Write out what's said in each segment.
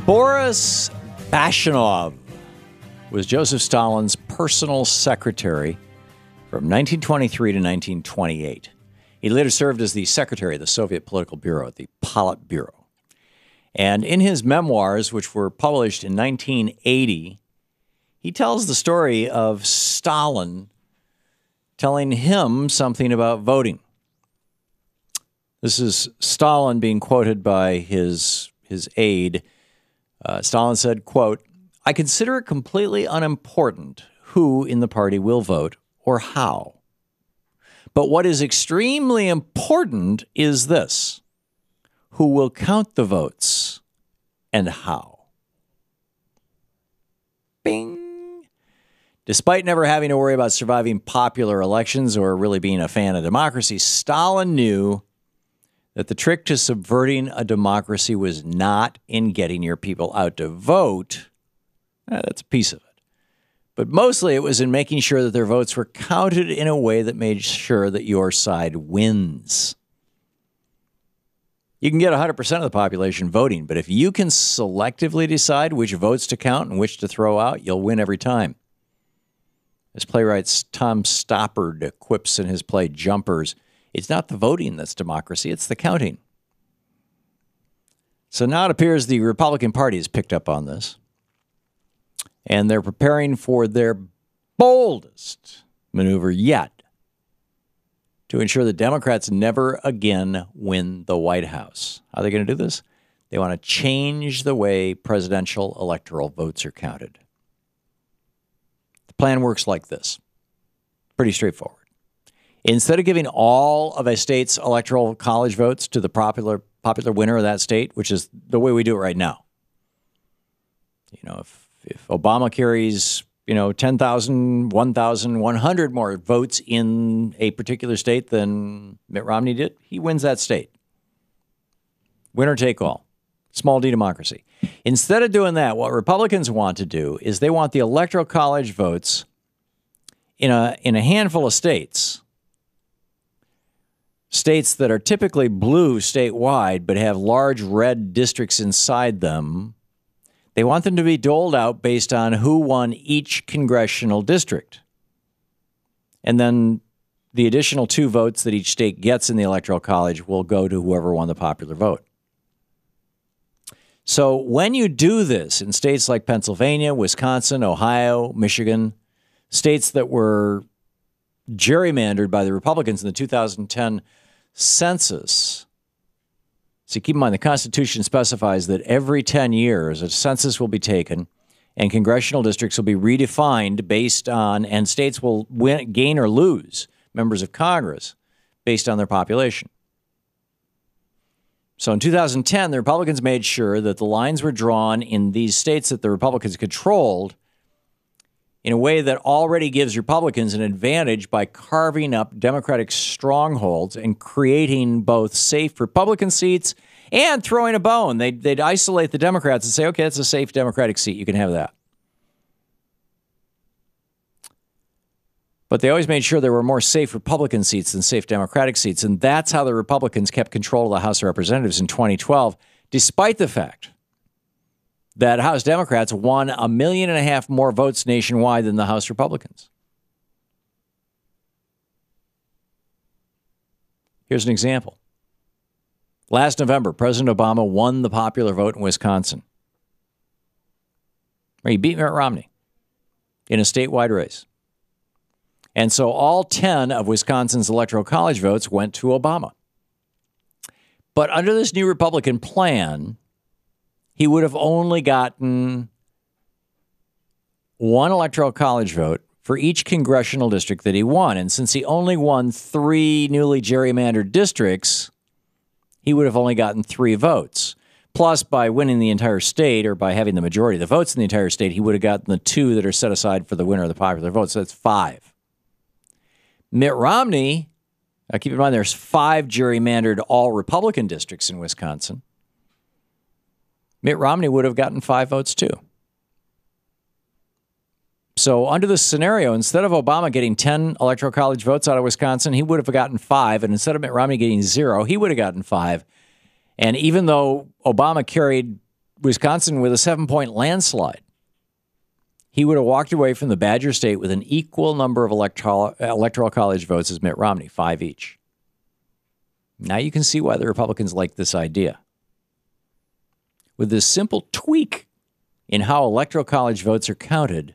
Boris Basinov was Joseph Stalin's personal secretary from 1923 to 1928. He later served as the secretary of the Soviet Political Bureau, the Politburo. And in his memoirs, which were published in 1980, he tells the story of Stalin telling him something about voting. This is Stalin being quoted by his aide. Stalin said, quote, "I consider it completely unimportant who in the party will vote or how. But what is extremely important is this: who will count the votes and how." Bing. Despite never having to worry about surviving popular elections or really being a fan of democracy, Stalin knew that the trick to subverting a democracy was not in getting your people out to vote. That's a piece of it. But mostly it was in making sure that their votes were counted in a way that made sure that your side wins. You can get 100% of the population voting, but if you can selectively decide which votes to count and which to throw out, you'll win every time. As playwright Tom Stoppard quips in his play Jumpers, it's not the voting that's democracy, it's the counting. So now it appears the Republican Party has picked up on this, and they're preparing for their boldest maneuver yet to ensure the Democrats never again win the White House. How are they going to do this? They want to change the way presidential electoral votes are counted. The plan works like this. Pretty straightforward. Instead of giving all of a state's electoral college votes to the popular winner of that state, which is the way we do it right now. You know, if Obama carries, 10,000, 1,000, 100 more votes in a particular state than Mitt Romney did, he wins that state. Winner take all. Small d democracy. Instead of doing that, what Republicans want to do is they want the electoral college votes in a handful of states that are typically blue statewide but have large red districts inside them. They want them to be doled out based on who won each congressional district. And then the additional 2 votes that each state gets in the Electoral College will go to whoever won the popular vote. So when you do this in states like Pennsylvania, Wisconsin, Ohio, Michigan, states that were gerrymandered by the Republicans in the 2010 census. So keep in mind, the Constitution specifies that every 10 years, a census will be taken and congressional districts will be redefined based on, and states will gain or lose members of Congress based on their population. So in 2010, the Republicans made sure that the lines were drawn in these states that the Republicans controlled in a way that already gives Republicans an advantage by carving up Democratic strongholds and creating both safe Republican seats and throwing a bone. They'd isolate the Democrats and say, okay, it's a safe Democratic seat. You can have that. But they always made sure there were more safe Republican seats than safe Democratic seats. And that's how the Republicans kept control of the House of Representatives in 2012, despite the fact that House Democrats won 1.5 million more votes nationwide than the House Republicans. Here's an example. Last November, President Obama won the popular vote in Wisconsin. He beat Mitt Romney in a statewide race. And so all 10 of Wisconsin's electoral college votes went to Obama. But under this new Republican plan, he would have only gotten 1 electoral college vote for each congressional district that he won. And since he only won 3 newly gerrymandered districts, he would have only gotten 3 votes. Plus, by winning the entire state, or by having the majority of the votes in the entire state, he would have gotten the 2 that are set aside for the winner of the popular vote. So that's 5. Mitt Romney, keep in mind there's 5 gerrymandered all-Republican districts in Wisconsin. Mitt Romney would have gotten 5 votes too. So under this scenario, instead of Obama getting 10 electoral college votes out of Wisconsin, he would have gotten 5. And instead of Mitt Romney getting 0, he would have gotten 5. And even though Obama carried Wisconsin with a 7-point landslide. He would have walked away from the Badger State with an equal number of electoral college votes as Mitt Romney, 5 each. Now you can see why the Republicans like this idea. With this simple tweak in how electoral college votes are counted,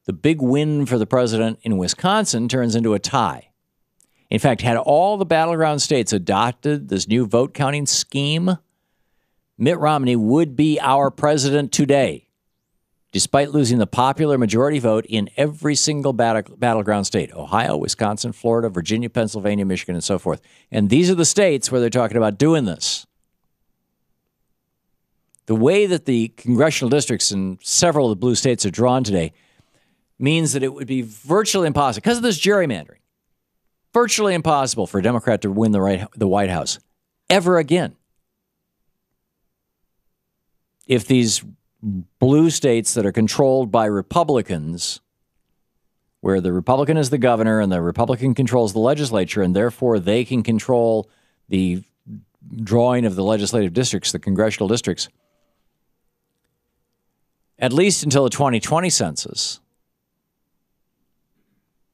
the big win for the president in Wisconsin turns into a tie. In fact, had all the battleground states adopted this new vote counting scheme, Mitt Romney would be our president today, despite losing the popular majority vote in every single battleground state: Ohio, Wisconsin, Florida, Virginia, Pennsylvania, Michigan, and so forth. And these are the states where they're talking about doing this. The way that the congressional districts in several of the blue states are drawn today means that it would be virtually impossible, because of this gerrymandering, virtually impossible for a Democrat to win the White House ever again. If these blue states that are controlled by Republicans, where the Republican is the governor and the Republican controls the legislature, and therefore they can control the drawing of the legislative districts, the congressional districts, at least until the 2020 census,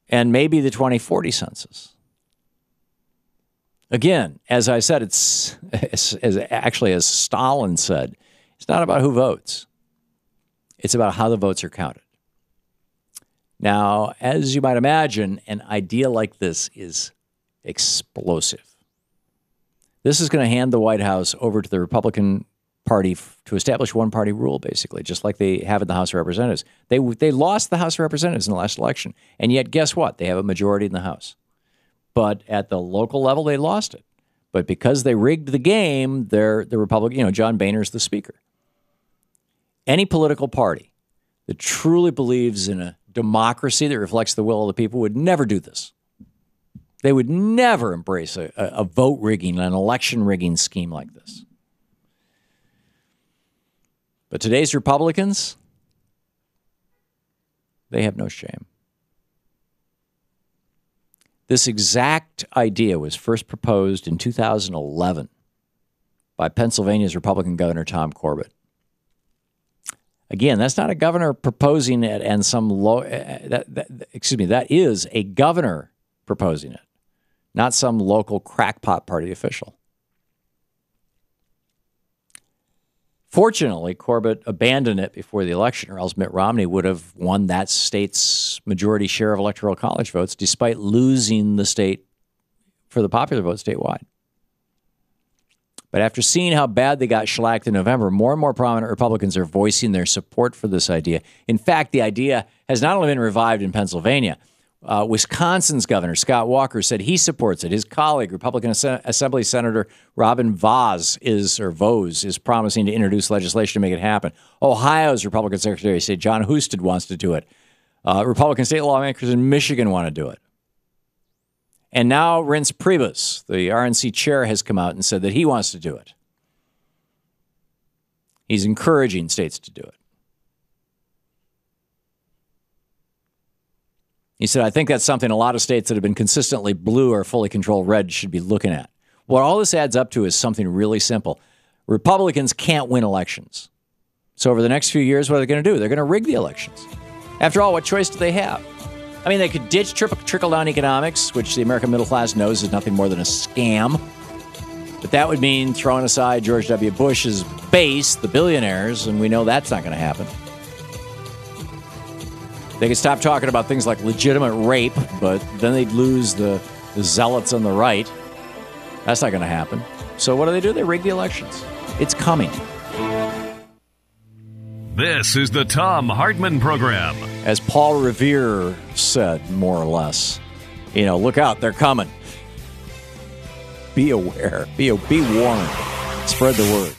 and maybe the 2040 census. Again, as I said, it's as Stalin said, it's not about who votes. It's about how the votes are counted. Now, as you might imagine, an idea like this is explosive. This is going to hand the White House over to the Republican Party to establish one-party rule, basically, just like they have in the House of Representatives. They lost the House of Representatives in the last election, and yet guess what? They have a majority in the House. But at the local level, they lost it. But because they rigged the game, they're the Republican. John Boehner's the Speaker. Any political party that truly believes in a democracy that reflects the will of the people would never do this. They would never embrace a vote rigging, an election rigging scheme like this. But today's Republicans, they have no shame. This exact idea was first proposed in 2011 by Pennsylvania's Republican Governor Tom Corbett. Again, that's not a governor proposing it and that is a governor proposing it, not some local crackpot party official. Fortunately, Corbett abandoned it before the election, or else Mitt Romney would have won that state's majority share of electoral college votes, despite losing the state for the popular vote statewide. But after seeing how bad they got shellacked in November, more and more prominent Republicans are voicing their support for this idea. In fact, the idea has not only been revived in Pennsylvania. Wisconsin's governor, Scott Walker, said he supports it. His colleague, Republican Assembly Senator Robin Vos is promising to introduce legislation to make it happen. Ohio's Republican Secretary of State, John Husted, wants to do it. Republican state lawmakers in Michigan want to do it. And now Reince Priebus, the RNC chair, has come out and said that he wants to do it. He's encouraging states to do it. He said, I think that's something a lot of states that have been consistently blue or fully controlled red should be looking at. What all this adds up to is something really simple. Republicans can't win elections. So over the next few years, what are they going to do? They're going to rig the elections. After all, what choice do they have? I mean, they could ditch trickle-down economics, which the American middle class knows is nothing more than a scam. But that would mean throwing aside George W. Bush's base, the billionaires, and we know that's not going to happen. They could stop talking about things like legitimate rape, but then they'd lose the zealots on the right. That's not going to happen. So what do? They rig the elections. It's coming. This is the Thom Hartmann Program. As Paul Revere said, more or less, look out, they're coming. Be aware. Be warned. Spread the word.